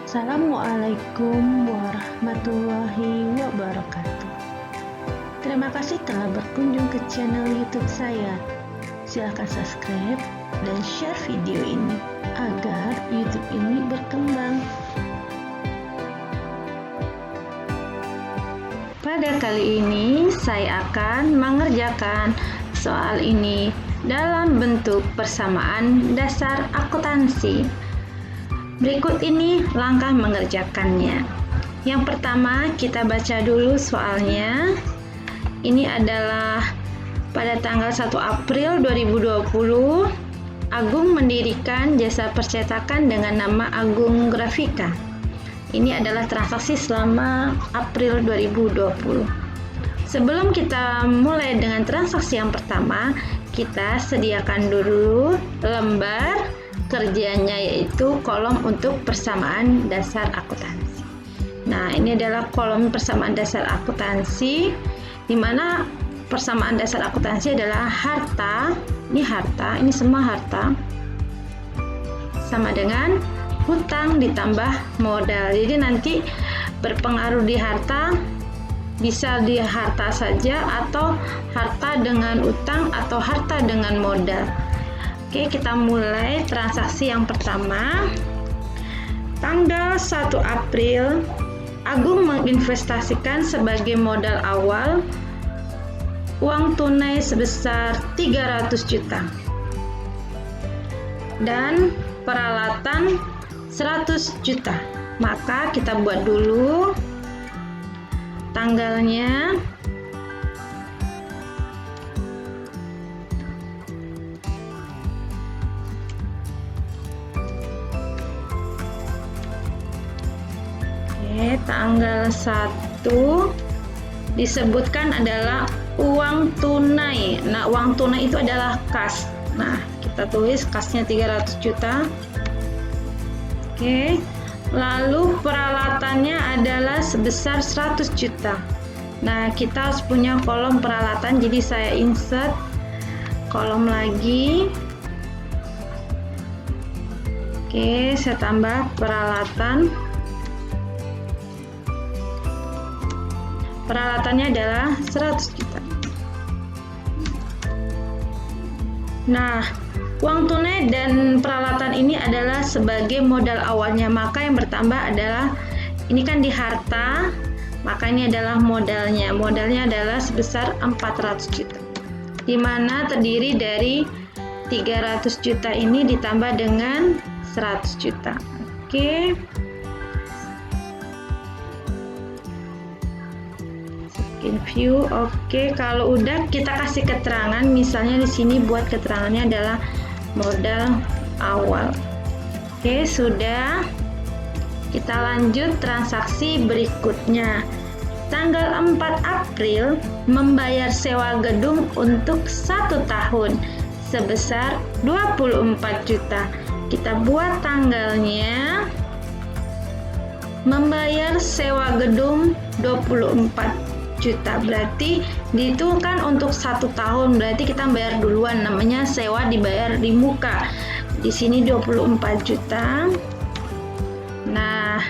Assalamualaikum warahmatullahi wabarakatuh. Terima kasih telah berkunjung ke channel YouTube saya. Silahkan subscribe dan share video ini agar YouTube ini berkembang. Pada kali ini saya akan mengerjakan soal ini dalam bentuk persamaan dasar akuntansi. Berikut ini langkah mengerjakannya. Yang pertama, kita baca dulu soalnya. Ini adalah pada tanggal 1 April 2020, Agung mendirikan jasa percetakan dengan nama Agung Grafika. Ini adalah transaksi selama April 2020. Sebelum kita mulai dengan transaksi yang pertama, kita sediakan dulu lembar kerjanya, yaitu kolom untuk persamaan dasar akuntansi. Nah, ini adalah kolom persamaan dasar akuntansi, di mana persamaan dasar akuntansi adalah harta, ini semua harta, sama dengan hutang ditambah modal. Jadi nanti berpengaruh di harta, bisa di harta saja atau harta dengan utang atau harta dengan modal. Oke, kita mulai transaksi yang pertama. Tanggal 1 April, Agung menginvestasikan sebagai modal awal uang tunai sebesar 300 juta dan peralatan 100 juta. Maka kita buat dulu tanggalnya. Tanggal 1 disebutkan adalah uang tunai. Nah, uang tunai itu adalah kas. Nah, kita tulis kasnya 300 juta. Oke. Lalu peralatannya adalah sebesar 100 juta. Nah, kita harus punya kolom peralatan, jadi saya insert kolom lagi. Oke, saya tambah peralatan. Peralatannya adalah 100 juta. Nah, uang tunai dan peralatan ini adalah sebagai modal awalnya, maka yang bertambah adalah ini kan di harta, maka ini adalah modalnya. Modalnya adalah sebesar 400 juta. Di mana terdiri dari 300 juta ini ditambah dengan 100 juta. Oke. View. Oke, kalau udah kita kasih keterangan, misalnya di sini buat keterangannya adalah modal awal. Oke, sudah. Kita lanjut transaksi berikutnya. Tanggal 4 April membayar sewa gedung untuk 1 tahun sebesar 24 juta. Kita buat tanggalnya. Membayar sewa gedung 24 juta, berarti itu kan untuk 1 tahun, berarti kita bayar duluan, namanya sewa dibayar di muka. Di sini 24 juta. Nah,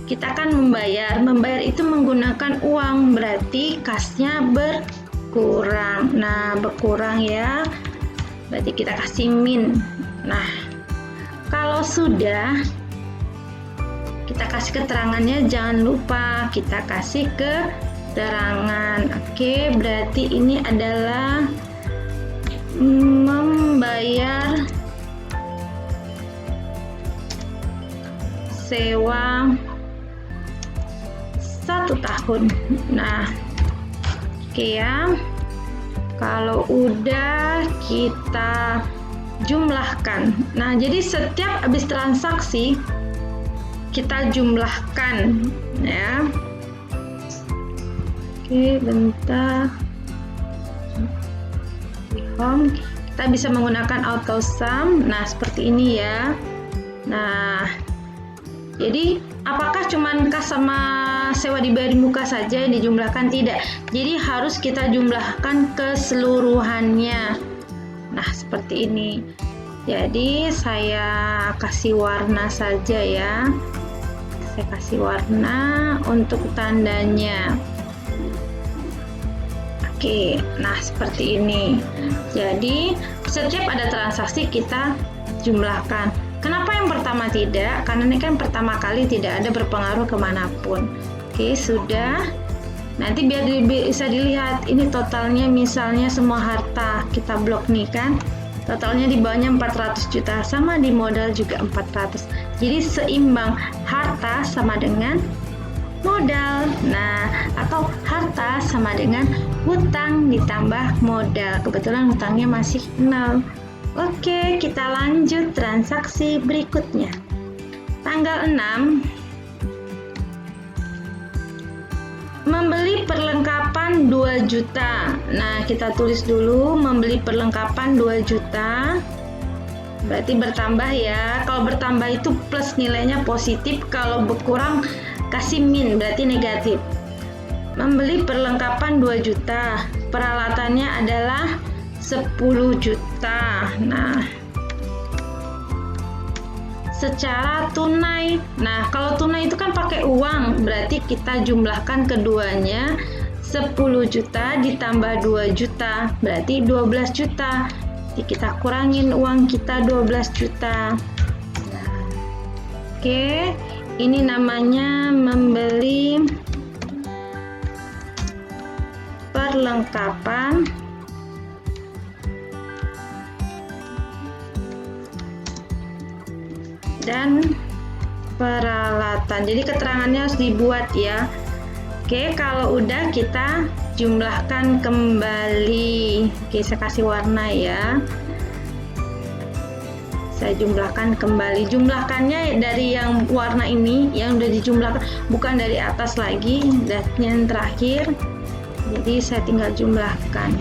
kita kan membayar itu menggunakan uang, berarti kasnya berkurang. Nah, berkurang ya, berarti kita kasih min. Nah, kalau sudah kita kasih keterangannya, jangan lupa kita kasih keterangan. Oke, berarti ini adalah membayar sewa 1 tahun. Nah, oke ya. Kalau udah kita jumlahkan. Nah, jadi setiap habis transaksi kita jumlahkan ya. Oke, bentar. Di home kita bisa menggunakan auto sum. Nah, seperti ini ya. Nah, jadi apakah cuman kas sama sewa dibayar di muka saja yang dijumlahkan? Tidak. Jadi harus kita jumlahkan keseluruhannya. Nah, seperti ini. Jadi saya kasih warna saja ya. Saya kasih warna untuk tandanya. Oke, nah seperti ini. Jadi setiap ada transaksi kita jumlahkan. Kenapa yang pertama tidak? Karena ini kan pertama kali, tidak ada berpengaruh kemanapun. Oke, sudah. Nanti biar bisa dilihat ini totalnya, misalnya semua harta kita blok nih kan. Totalnya di bawahnya 400 juta, sama di modal juga 400. Jadi seimbang, harta sama dengan modal. Nah, atau harta sama dengan hutang ditambah modal. Kebetulan hutangnya masih 0. Oke, kita lanjut transaksi berikutnya. Tanggal 6, membeli perlengkapan 2 juta. Nah, kita tulis dulu membeli perlengkapan 2 juta. Berarti bertambah ya. Kalau bertambah itu plus, nilainya positif. Kalau berkurang kasih min, berarti negatif. Membeli perlengkapan 2 juta. Peralatannya adalah 10 juta. Nah, secara tunai. Nah, kalau tunai itu kan pakai uang, berarti kita jumlahkan keduanya. 10 juta ditambah 2 juta, berarti 12 juta. Jadi kita kurangin uang kita 12 juta. Oke, ini namanya membeli perlengkapan dan peralatan. Jadi keterangannya harus dibuat ya. Oke, kalau udah kita jumlahkan kembali. Oke, saya kasih warna ya. Saya jumlahkan kembali. Jumlahkannya dari yang warna ini, yang udah dijumlahkan, bukan dari atas lagi, dan yang terakhir. Jadi saya tinggal jumlahkan.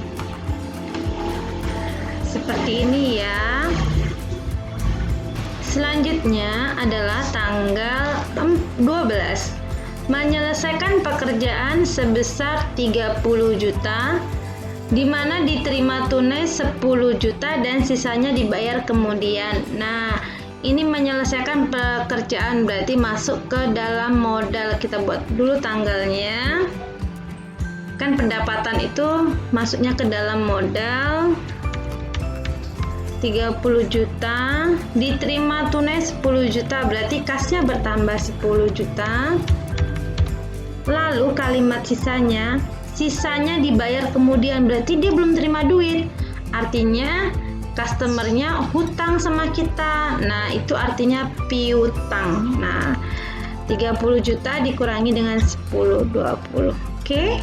Seperti ini ya. Selanjutnya adalah tanggal 12. Menyelesaikan pekerjaan sebesar 30 juta, di mana diterima tunai 10 juta dan sisanya dibayar kemudian. Nah, ini menyelesaikan pekerjaan berarti masuk ke dalam modal. Kita buat dulu tanggalnya. Kan pendapatan itu masuknya ke dalam modal. 30 juta, diterima tunai 10 juta, berarti kasnya bertambah 10 juta. Lalu kalimat sisanya dibayar kemudian, berarti dia belum terima duit. Artinya customernya hutang sama kita. Nah, itu artinya piutang. Nah, 30 juta dikurangi dengan 10, 20. Oke,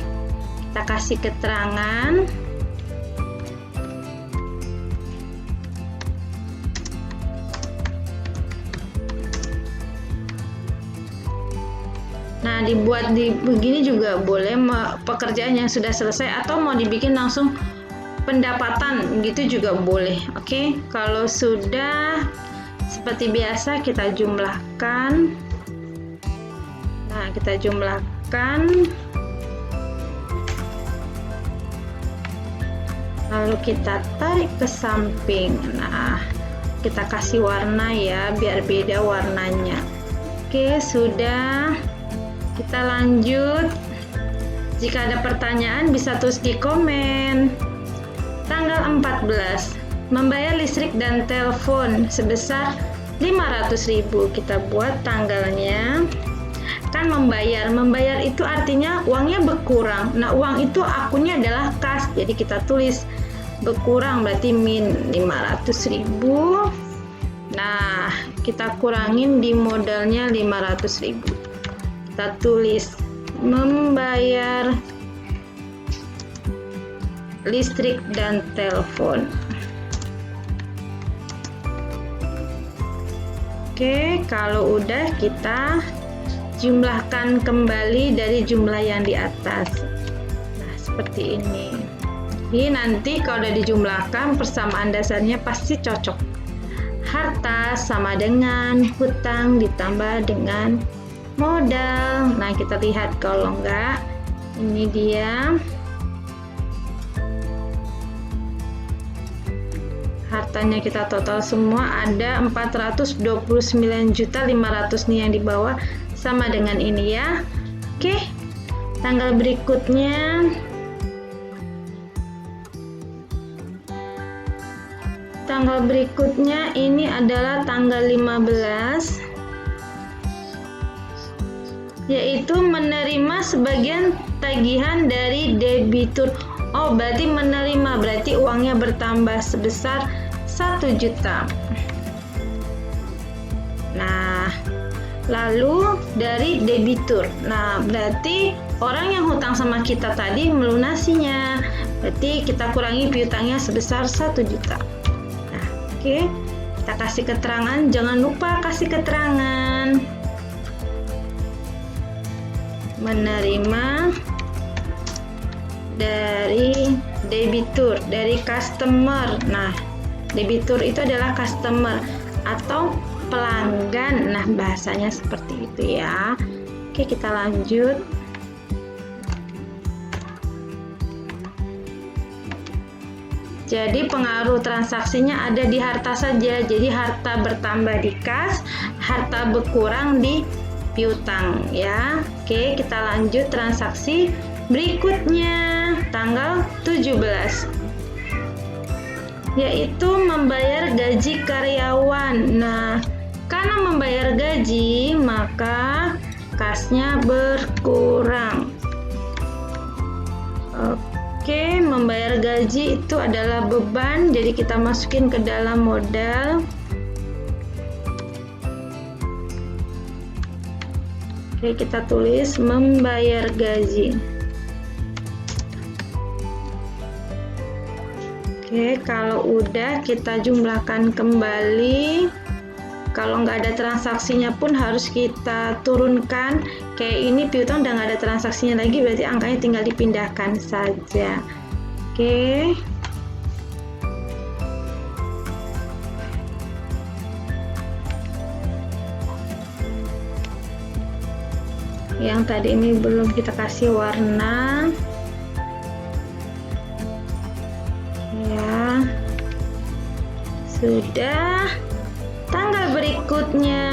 kita kasih keterangan. Nah, dibuat di begini juga boleh, pekerjaan yang sudah selesai, atau mau dibikin langsung pendapatan gitu juga boleh. Oke, kalau sudah seperti biasa kita jumlahkan. Nah, kita jumlahkan. Lalu kita tarik ke samping. Nah, kita kasih warna ya, biar beda warnanya. Oke, sudah. Kita lanjut. Jika ada pertanyaan bisa tulis di komen. Tanggal 14, membayar listrik dan telepon sebesar 500.000. Kita buat tanggalnya. Kan membayar itu artinya uangnya berkurang. Nah, uang itu akunnya adalah kas. Jadi kita tulis berkurang, berarti min 500.000. Nah, kita kurangin di modalnya 500.000. Kita tulis membayar listrik dan telepon. Oke, kalau udah kita jumlahkan kembali dari jumlah yang di atas. Nah, seperti ini. Jadi nanti kalau udah dijumlahkan, persamaan dasarnya pasti cocok. Harta sama dengan hutang ditambah dengan modal. Nah, kita lihat kalau enggak, ini dia hartanya. Kita total semua ada 429.500 nih yang di bawah, sama dengan ini ya. Oke, tanggal berikutnya ini adalah tanggal 15, yaitu menerima sebagian tagihan dari debitur. Oh, berarti menerima, berarti uangnya bertambah sebesar 1 juta. Nah, lalu dari debitur. Nah, berarti orang yang hutang sama kita tadi melunasinya. Berarti kita kurangi piutangnya sebesar 1 juta. Nah, oke. Kita kasih keterangan, jangan lupa kasih keterangan. Menerima dari debitur, dari customer. Nah, debitur itu adalah customer atau pelanggan. Nah, bahasanya seperti itu ya. Oke, kita lanjut. Jadi pengaruh transaksinya ada di harta saja. Jadi harta bertambah di kas, harta berkurang di piutang ya. Oke, kita lanjut transaksi berikutnya, tanggal 17, yaitu membayar gaji karyawan. Nah, karena membayar gaji, maka kasnya berkurang. Oke, membayar gaji itu adalah beban, jadi kita masukin ke dalam modal. Oke, kita tulis membayar gaji. Oke, kalau udah kita jumlahkan kembali. Kalau nggak ada transaksinya pun harus kita turunkan. Kayak ini piutang udah nggak ada transaksinya lagi, berarti angkanya tinggal dipindahkan saja. Oke. Yang tadi ini belum kita kasih warna. Ya. Sudah. Tanggal berikutnya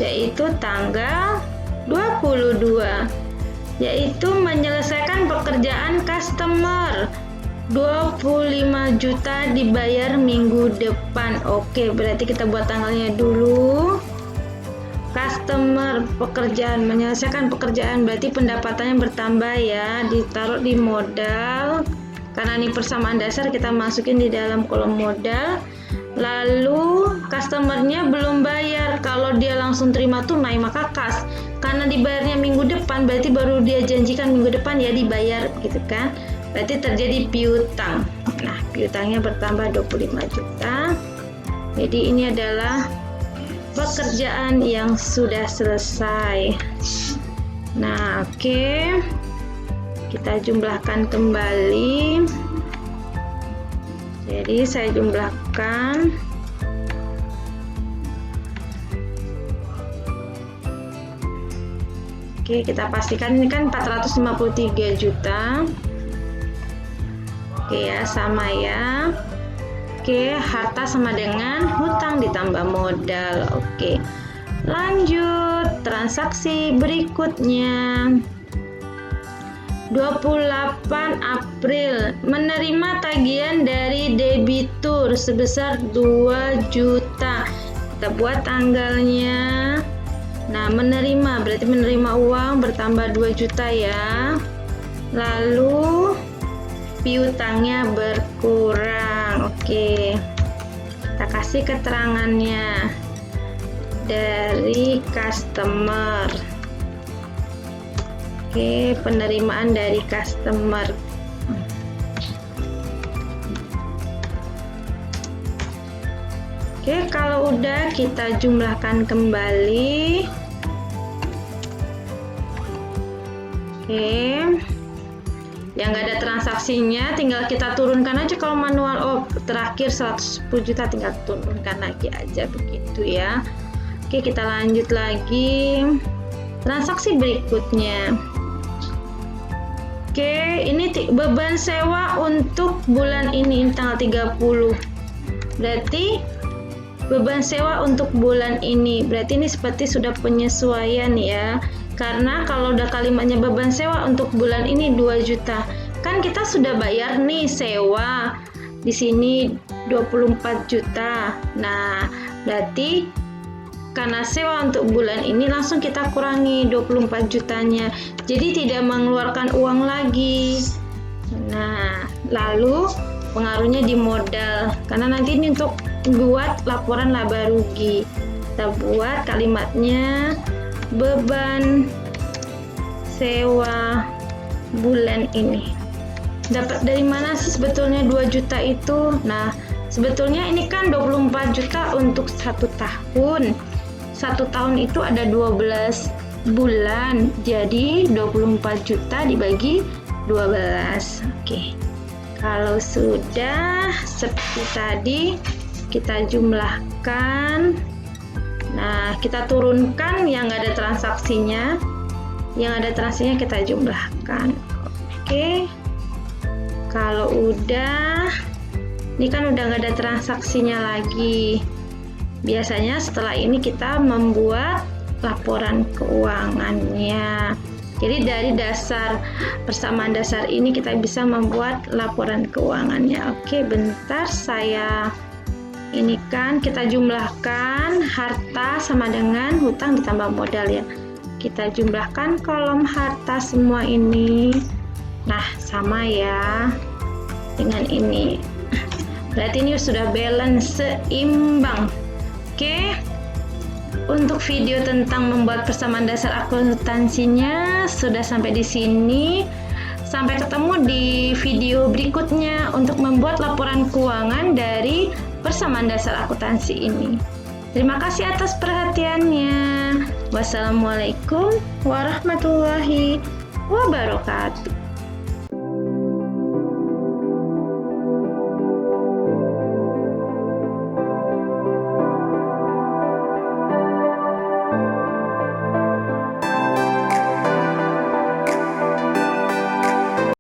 yaitu tanggal 22, yaitu menyelesaikan pekerjaan customer. 25 juta dibayar minggu depan. Oke, berarti kita buat tanggalnya dulu. Customer, pekerjaan, menyelesaikan pekerjaan, berarti pendapatannya bertambah ya, ditaruh di modal. Karena ini persamaan dasar, kita masukin di dalam kolom modal. Lalu customernya belum bayar. Kalau dia langsung terima tunai maka kas. Karena dibayarnya minggu depan, berarti baru dia janjikan minggu depan ya dibayar gitu kan. Berarti terjadi piutang. Nah, piutangnya bertambah 25 juta. Jadi ini adalah pekerjaan yang sudah selesai. Nah, oke. Kita jumlahkan kembali. Jadi saya jumlahkan. Oke, kita pastikan ini kan 453 juta. Oke ya, sama ya. Oke, harta sama dengan hutang ditambah modal. Oke. Lanjut transaksi berikutnya. 28 April menerima tagihan dari debitur sebesar 2 juta. Kita buat tanggalnya. Nah, menerima berarti menerima uang bertambah 2 juta ya. Lalu piutangnya berkurang. Oke. Kita kasih keterangannya dari customer. Oke, penerimaan dari customer. Oke, kalau udah kita jumlahkan kembali. Oke. Yang nggak ada transaksinya tinggal kita turunkan aja kalau manual. Oh, terakhir 110 juta tinggal turunkan lagi aja begitu ya. Oke, kita lanjut lagi. Transaksi berikutnya. Oke, ini beban sewa untuk bulan ini tanggal 30. Berarti beban sewa untuk bulan ini. Berarti ini seperti sudah penyesuaian ya. Karena kalau udah kalimatnya beban sewa untuk bulan ini 2 juta. Kan kita sudah bayar nih sewa. Di sini 24 juta. Nah, berarti karena sewa untuk bulan ini langsung kita kurangi 24 jutanya. Jadi tidak mengeluarkan uang lagi. Nah, lalu pengaruhnya di modal. Karena nanti ini untuk buat laporan laba rugi. Kita buat kalimatnya beban sewa bulan ini. Dapat dari mana sih sebetulnya 2 juta itu? Nah, sebetulnya ini kan 24 juta untuk 1 tahun. 1 tahun itu ada 12 bulan. Jadi 24 juta dibagi 12. Oke. Kalau sudah seperti tadi, kita jumlahkan. Nah, kita turunkan yang nggak ada transaksinya. Yang ada transaksinya kita jumlahkan. Oke. Kalau udah, ini kan udah nggak ada transaksinya lagi. Biasanya setelah ini kita membuat laporan keuangannya. Jadi dari dasar persamaan dasar ini kita bisa membuat laporan keuangannya. Oke, bentar saya ini kan kita jumlahkan harta sama dengan hutang ditambah modal ya. Kita jumlahkan kolom harta semua ini. Nah, sama ya dengan ini. Berarti ini sudah balance seimbang. Oke. Untuk video tentang membuat persamaan dasar akuntansinya sudah sampai di sini. Sampai ketemu di video berikutnya untuk membuat laporan keuangan dari persamaan dasar akuntansi ini. Terima kasih atas perhatiannya. Wassalamualaikum warahmatullahi wabarakatuh.